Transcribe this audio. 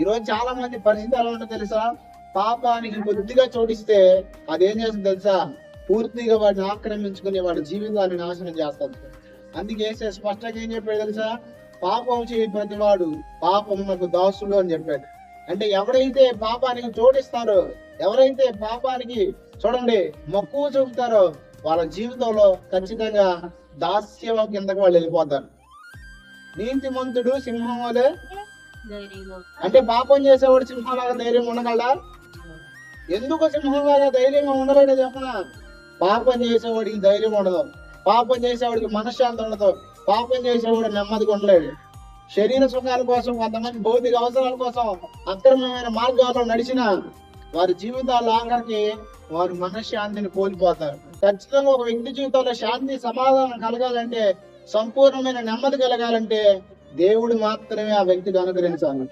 ఈ రోజు చాలా మంది పరిస్థితి ఎలా ఉంటుందో తెలుసా? పాపానికి కొద్దిగా చోటిస్తే అదేం చేస్తుంది తెలుసా? పూర్తిగా వాడిని ఆక్రమించుకుని వాడి జీవితాన్ని నాశనం చేస్తుంది. అందుకే యేసు స్పష్టంగా ఏం చెప్పాడు తెలుసా? పాపం చేయి ప్రతి వాడు పాపమునకు దాసుడు అని చెప్పాడు. అంటే ఎవరైతే పాపానికి చోటిస్తారో, ఎవరైతే పాపానికి చూడండి మక్కువ చూపుతారో, వాళ్ళ జీవితంలో ఖచ్చితంగా దాస్యం కిందకు వాళ్ళు వెళ్ళిపోతారు. నీతిమంతుడు సింహం వలె, అంటే పాపం చేసేవాడు సింహంలాగా ధైర్యం ఉండగలడా? ఎందుకు సింహంలాగా ధైర్యంగా ఉండలేడు చెప్పనా? పాపం చేసేవాడికి ధైర్యం ఉండదు, పాపం చేసేవాడికి మనశ్శాంతి ఉండదు, పాపం చేసేవాడు నెమ్మదిగా ఉండలేడు. శరీర సుఖాల కోసం, కొంతమంది భౌతిక అవసరాల కోసం అక్రమమైన మార్గాల్లో నడిచిన వారి జీవితాల్లో ఆఖరికి వారి మనశ్శాంతిని కోల్పోతారు. ఖచ్చితంగా ఒక వ్యక్తి జీవితంలో శాంతి సమాధానం కలగాలంటే, సంపూర్ణమైన నెమ్మది కలగాలంటే దేవుడు మాత్రమే ఆ వ్యక్తికి అనుగ్రహించాలి.